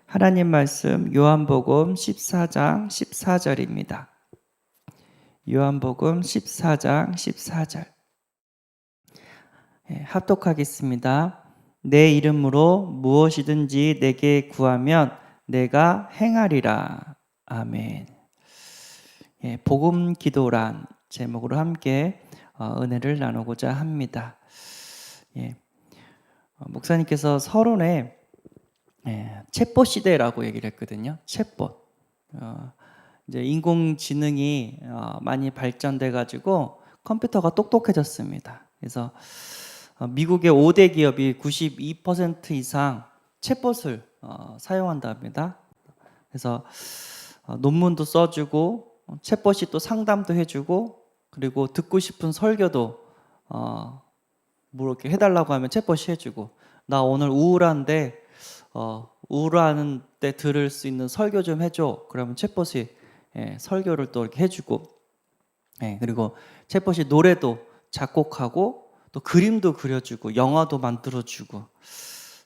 하나님 말씀 요한복음 14장 14절입니다. 요한복음 14장 14절. 합독하겠습니다. 내 이름으로 무엇이든지 내게 구하면 내가 행하리라. 아멘. 복음 기도란 제목으로 함께 은혜를 나누고자 합니다. 목사님께서 서론에 챗봇 시대라고 얘기를 했거든요. 챗봇. 이제 인공지능이 많이 발전돼 가지고 컴퓨터가 똑똑해졌습니다. 그래서 미국의 5대 기업이 92% 이상 챗봇을 사용한답니다. 그래서 논문도 써주고 챗봇이 또 상담도 해주고 그리고 듣고 싶은 설교도 뭐 이렇게 해달라고 하면 챗봇이 해주고, 나 오늘 우울한데 우울한 때 들을 수 있는 설교 좀 해줘. 그러면 챗봇이 설교를 또 이렇게 해주고, 그리고 챗봇이 노래도 작곡하고 또 그림도 그려주고 영화도 만들어주고,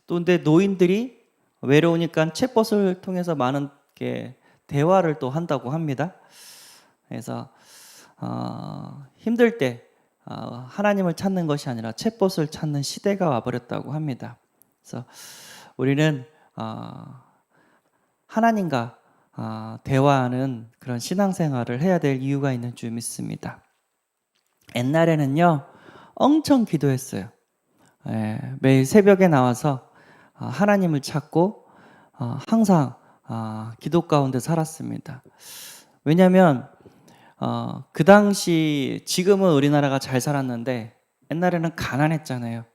또 근데 노인들이 외로우니까 챗봇을 통해서 많은 게 대화를 또 한다고 합니다. 그래서 힘들 때 하나님을 찾는 것이 아니라 챗봇을 찾는 시대가 와버렸다고 합니다. 그래서 우리는 하나님과 대화하는 그런 신앙생활을 해야 될 이유가 있는 줄 믿습니다. 옛날에는요 엄청 기도했어요. 매일 새벽에 나와서 하나님을 찾고 항상 기도 가운데 살았습니다. 왜냐하면 그 당시, 지금은 우리나라가 잘 살았는데 옛날에는 가난했잖아요.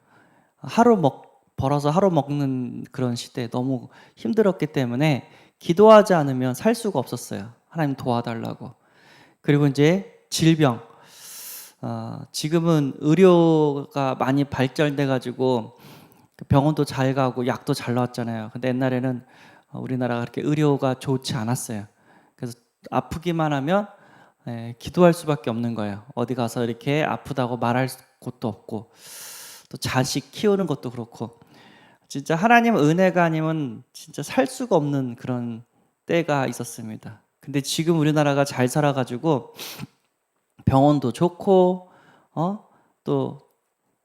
벌어서 하루 먹는 그런 시대에 너무 힘들었기 때문에 기도하지 않으면 살 수가 없었어요. 하나님 도와달라고. 그리고 이제 질병, 지금은 의료가 많이 발전돼 가지고 병원도 잘 가고 약도 잘 나왔잖아요. 근데 옛날에는 우리나라가 그렇게 의료가 좋지 않았어요. 그래서 아프기만 하면 기도할 수밖에 없는 거예요. 어디 가서 이렇게 아프다고 말할 곳도 없고, 또 자식 키우는 것도 그렇고, 진짜 하나님 은혜가 아니면 진짜 살 수가 없는 그런 때가 있었습니다. 근데 지금 우리나라가 잘 살아가지고 병원도 좋고 또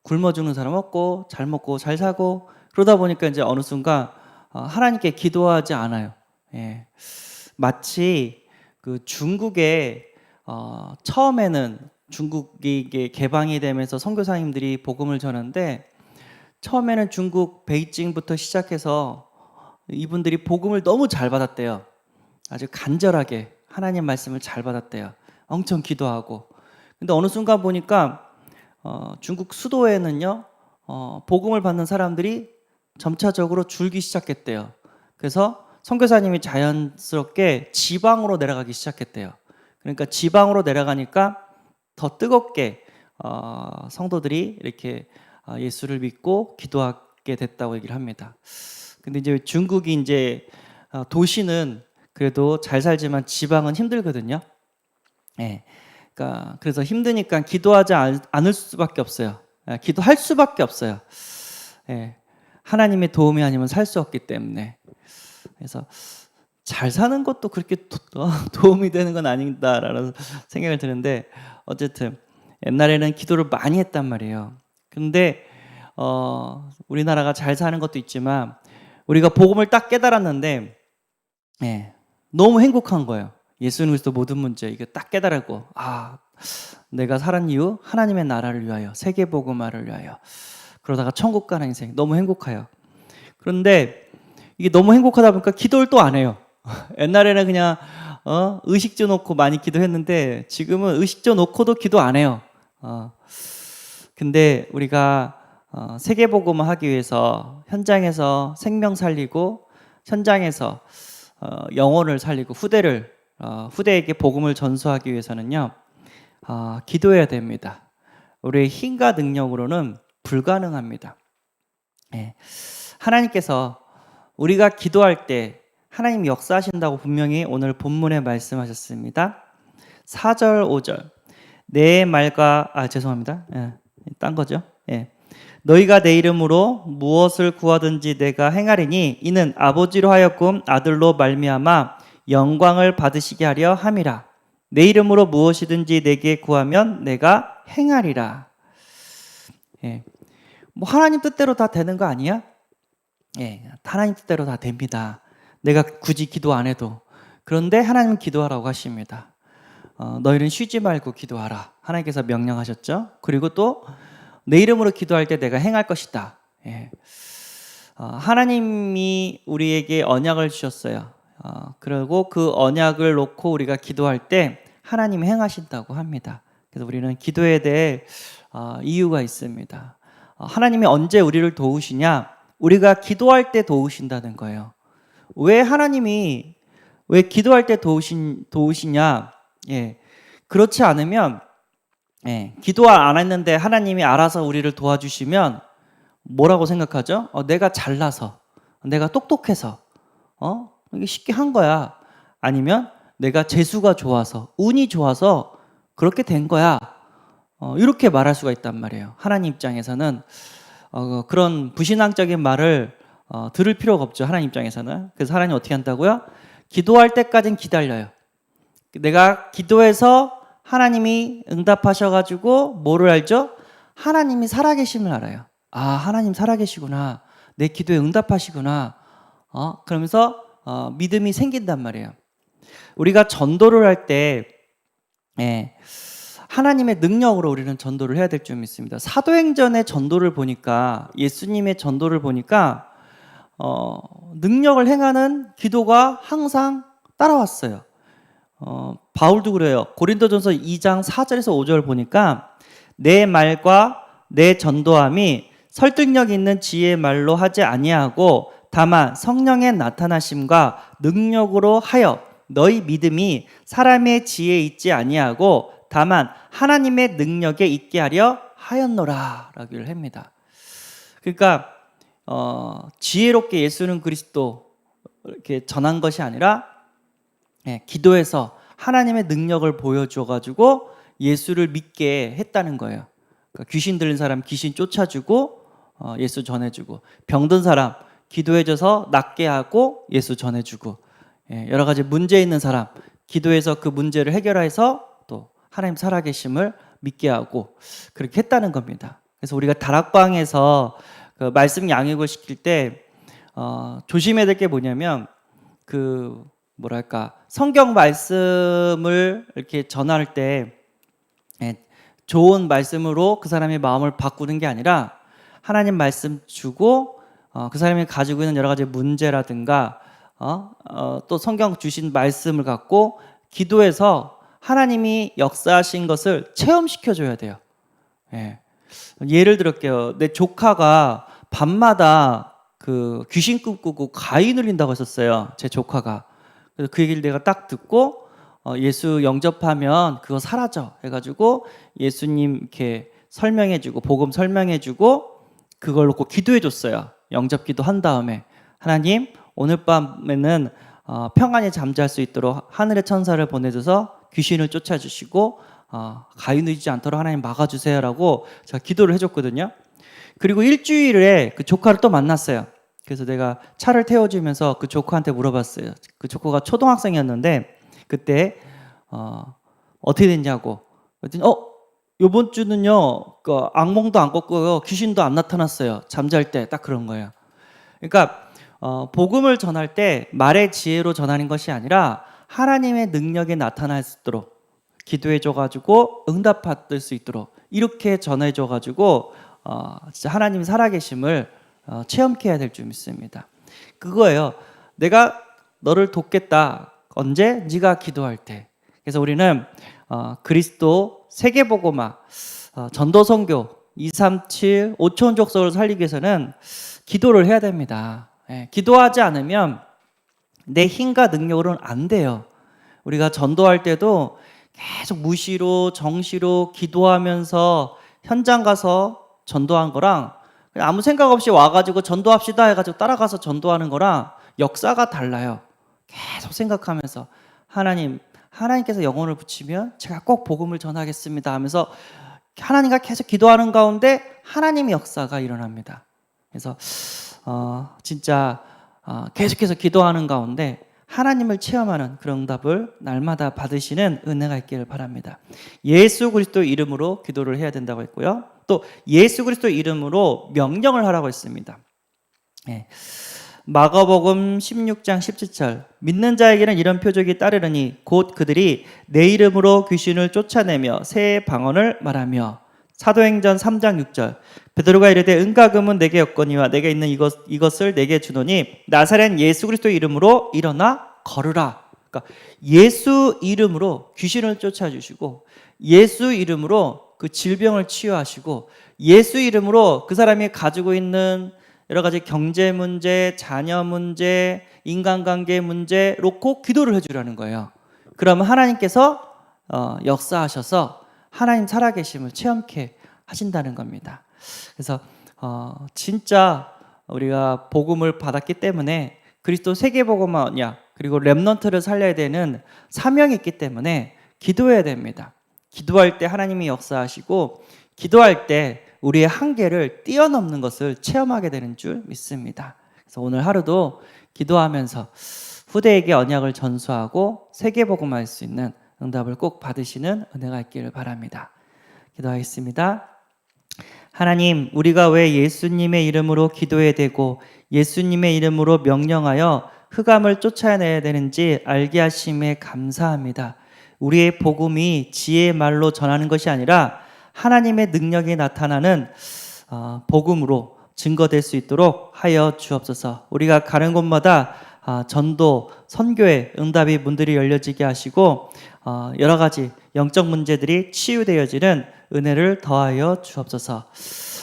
굶어 죽는 사람 없고 잘 먹고 잘 사고, 그러다 보니까 이제 어느 순간 하나님께 기도하지 않아요. 마치 그 중국에 처음에는 중국이 개방이 되면서 선교사님들이 복음을 전하는데, 처음에는 중국 베이징부터 시작해서 이분들이 복음을 너무 잘 받았대요. 아주 간절하게 하나님 말씀을 잘 받았대요. 엄청 기도하고. 근데 어느 순간 보니까 중국 수도에는요 복음을 받는 사람들이 점차적으로 줄기 시작했대요. 그래서 선교사님이 자연스럽게 지방으로 내려가기 시작했대요. 그러니까 지방으로 내려가니까 더 뜨겁게 성도들이 이렇게 예수를 믿고 기도하게 됐다고 얘기를 합니다. 근데 이제 중국이 이제 도시는 그래도 잘 살지만 지방은 힘들거든요. 그러니까 그래서 힘드니까 기도하지 않을 수밖에 없어요. 기도할 수밖에 없어요. 하나님의 도움이 아니면 살 수 없기 때문에. 그래서 잘 사는 것도 그렇게 도움이 되는 건 아닌다라는 생각을 드는데, 어쨌든 옛날에는 기도를 많이 했단 말이에요. 근데 우리나라가 잘 사는 것도 있지만 우리가 복음을 딱 깨달았는데 너무 행복한 거예요. 예수는 그리스도 모든 문제 이게 딱 깨달았고, 내가 살은 이유 하나님의 나라를 위하여, 세계 복음화를 위하여, 그러다가 천국 가는 인생 너무 행복해요. 그런데 이게 너무 행복하다 보니까 기도를 또 안 해요. 옛날에는 그냥 의식주 놓고 많이 기도했는데 지금은 의식주 놓고도 기도 안 해요. 근데 우리가 세계 복음을 하기 위해서 현장에서 생명 살리고, 현장에서 영혼을 살리고 후대에게 복음을 전수하기 위해서는요 기도해야 됩니다. 우리의 힘과 능력으로는 불가능합니다. 하나님께서 우리가 기도할 때 하나님 역사하신다고 분명히 오늘 본문에 말씀하셨습니다. 4절 5절 내 말과 죄송합니다. 딴 거죠. 너희가 내 이름으로 무엇을 구하든지 내가 행하리니 이는 아버지로 하여금 아들로 말미암아 영광을 받으시게 하려 함이라. 내 이름으로 무엇이든지 내게 구하면 내가 행하리라. 예. 뭐 하나님 뜻대로 다 되는 거 아니야? 예, 하나님 뜻대로 다 됩니다. 내가 굳이 기도 안 해도. 그런데 하나님은 기도하라고 하십니다. 너희는 쉬지 말고 기도하라. 하나님께서 명령하셨죠. 그리고 또 내 이름으로 기도할 때 내가 행할 것이다. 예. 하나님이 우리에게 언약을 주셨어요. 그리고 그 언약을 놓고 우리가 기도할 때 하나님이 행하신다고 합니다. 그래서 우리는 기도에 대해 이유가 있습니다. 하나님이 언제 우리를 도우시냐? 우리가 기도할 때 도우신다는 거예요. 왜 하나님이 왜 기도할 때 도우시냐? 예. 그렇지 않으면 기도 안 했는데 하나님이 알아서 우리를 도와주시면 뭐라고 생각하죠? 내가 잘나서, 내가 똑똑해서, 이게 쉽게 한 거야. 아니면 내가 재수가 좋아서, 운이 좋아서 그렇게 된 거야. 이렇게 말할 수가 있단 말이에요. 하나님 입장에서는 그런 부신앙적인 말을 들을 필요가 없죠. 하나님 입장에서는. 그래서 하나님 어떻게 한다고요? 기도할 때까지는 기다려요. 내가 기도해서 하나님이 응답하셔가지고 뭐를 알죠? 하나님이 살아계심을 알아요. 하나님 살아계시구나. 내 기도에 응답하시구나. 그러면서 믿음이 생긴단 말이에요. 우리가 전도를 할 때 하나님의 능력으로 우리는 전도를 해야 될 줄 믿습니다. 사도행전의 전도를 보니까, 예수님의 전도를 보니까 능력을 행하는 기도가 항상 따라왔어요. 바울도 그래요. 고린도전서 2장 4절에서 5절 보니까 내 말과 내 전도함이 설득력 있는 지혜의 말로 하지 아니하고 다만 성령의 나타나심과 능력으로 하여 너희 믿음이 사람의 지혜에 있지 아니하고 다만 하나님의 능력에 있게 하려 하였노라 라고 합니다. 그러니까 지혜롭게 예수는 그리스도 이렇게 전한 것이 아니라 기도해서 하나님의 능력을 보여줘가지고 예수를 믿게 했다는 거예요. 그러니까 귀신 들린 사람 귀신 쫓아주고 예수 전해주고, 병든 사람 기도해줘서 낫게 하고 예수 전해주고, 여러 가지 문제 있는 사람 기도해서 그 문제를 해결해서 또 하나님 살아계심을 믿게 하고 그렇게 했다는 겁니다. 그래서 우리가 다락방에서 그 말씀 양육을 시킬 때 조심해야 될 게 뭐냐면 성경 말씀을 이렇게 전할 때 좋은 말씀으로 그 사람의 마음을 바꾸는 게 아니라 하나님 말씀 주고 그 사람이 가지고 있는 여러 가지 문제라든가 또 성경 주신 말씀을 갖고 기도해서 하나님이 역사하신 것을 체험시켜 줘야 돼요. 예를 들을게요. 내 조카가 밤마다 그 귀신 꿈꾸고 가위 눌린다고 했었어요. 제 조카가. 그래서 그 얘기를 내가 딱 듣고 예수 영접하면 그거 사라져 해가지고 예수님 이렇게 설명해주고 복음 설명해주고 그걸 놓고 기도해줬어요. 영접기도 한 다음에 하나님 오늘 밤에는 평안히 잠잘 수 있도록 하늘의 천사를 보내줘서 귀신을 쫓아주시고 가위 누이지 않도록 하나님 막아주세요라고 제가 기도를 해줬거든요. 그리고 일주일에 그 조카를 또 만났어요. 그래서 내가 차를 태워주면서 그 조카한테 물어봤어요. 그 조카가 초등학생이었는데 그때 어떻게 됐냐고. 그랬더니 요번 주는요 그 악몽도 안 꿨고요 귀신도 안 나타났어요. 잠잘 때 딱 그런 거예요. 그러니까 복음을 전할 때 말의 지혜로 전하는 것이 아니라 하나님의 능력에 나타날 수 있도록 기도해줘가지고 응답받을 수 있도록 이렇게 전해줘가지고 진짜 하나님 살아계심을 체험케 해야 될 줄 믿습니다. 그거예요. 내가 너를 돕겠다. 언제? 네가 기도할 때. 그래서 우리는 그리스도 세계복음화 전도선교 237 5천 족속을 살리기 위해서는 기도를 해야 됩니다. 기도하지 않으면 내 힘과 능력으로는 안 돼요. 우리가 전도할 때도 계속 무시로 정시로 기도하면서 현장 가서 전도한 거랑 그냥 아무 생각 없이 와가지고 전도합시다 해가지고 따라가서 전도하는 거랑 역사가 달라요. 계속 생각하면서 하나님께서 영혼을 붙이면 제가 꼭 복음을 전하겠습니다 하면서 하나님과 계속 기도하는 가운데 하나님의 역사가 일어납니다. 그래서 진짜 계속해서 기도하는 가운데 하나님을 체험하는 그런 응답을 날마다 받으시는 은혜가 있기를 바랍니다. 예수 그리스도 이름으로 기도를 해야 된다고 했고요. 또 예수 그리스도 이름으로 명령을 하라고 했습니다. 예. 마가복음 16장 17절 믿는 자에게는 이런 표적이 따르느니 곧 그들이 내 이름으로 귀신을 쫓아내며 새 방언을 말하며 사도행전 3장 6절 베드로가 이르되 은과 금은 내게 없거니와 내게 있는 이것을 내게 주노니 나사렛 예수 그리스도의 이름으로 일어나 걸으라. 그러니까 예수 이름으로 귀신을 쫓아주시고 예수 이름으로 그 질병을 치유하시고 예수 이름으로 그 사람이 가지고 있는 여러 가지 경제 문제, 자녀 문제, 인간관계 문제로 꼭 기도를 해주라는 거예요. 그러면 하나님께서 역사하셔서 하나님 살아계심을 체험케 하신다는 겁니다. 그래서 진짜 우리가 복음을 받았기 때문에 그리스도 세계복음화 언약 그리고 렘넌트를 살려야 되는 사명이 있기 때문에 기도해야 됩니다. 기도할 때 하나님이 역사하시고 기도할 때 우리의 한계를 뛰어넘는 것을 체험하게 되는 줄 믿습니다. 그래서 오늘 하루도 기도하면서 후대에게 언약을 전수하고 세계복음화할 수 있는 응답을 꼭 받으시는 은혜가 있기를 바랍니다. 기도하겠습니다. 하나님, 우리가 왜 예수님의 이름으로 기도해야 되고 예수님의 이름으로 명령하여 흑암을 쫓아내야 되는지 알게 하심에 감사합니다. 우리의 복음이 지혜의 말로 전하는 것이 아니라 하나님의 능력이 나타나는 복음으로 증거될 수 있도록 하여 주옵소서. 우리가 가는 곳마다 전도, 선교의 응답의 문들이 열려지게 하시고 여러 가지 영적 문제들이 치유되어지는 은혜를 더하여 주옵소서.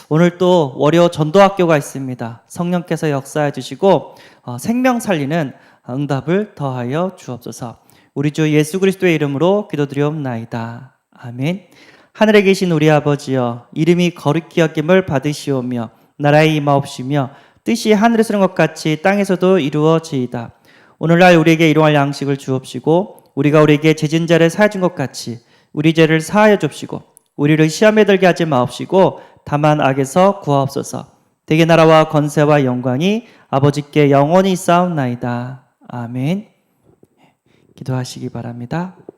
오늘 또 월요 전도학교가 있습니다. 성령께서 역사해 주시고 생명 살리는 응답을 더하여 주옵소서. 우리 주 예수 그리스도의 이름으로 기도드리옵나이다. 아멘. 하늘에 계신 우리 아버지여, 이름이 거룩히 여김을 받으시오며 나라의 임하옵시며 뜻이 하늘에서 것 같이 땅에서도 이루어지이다. 오늘날 우리에게 일용할 양식을 주옵시고 우리가 우리에게 죄진 자를 사해 준 것 같이 우리 죄를 사하여 줍시고 우리를 시험에 들게 하지 마옵시고 다만 악에서 구하옵소서. 대개 나라와 권세와 영광이 아버지께 영원히 있사옵나이다. 아멘. 기도하시기 바랍니다.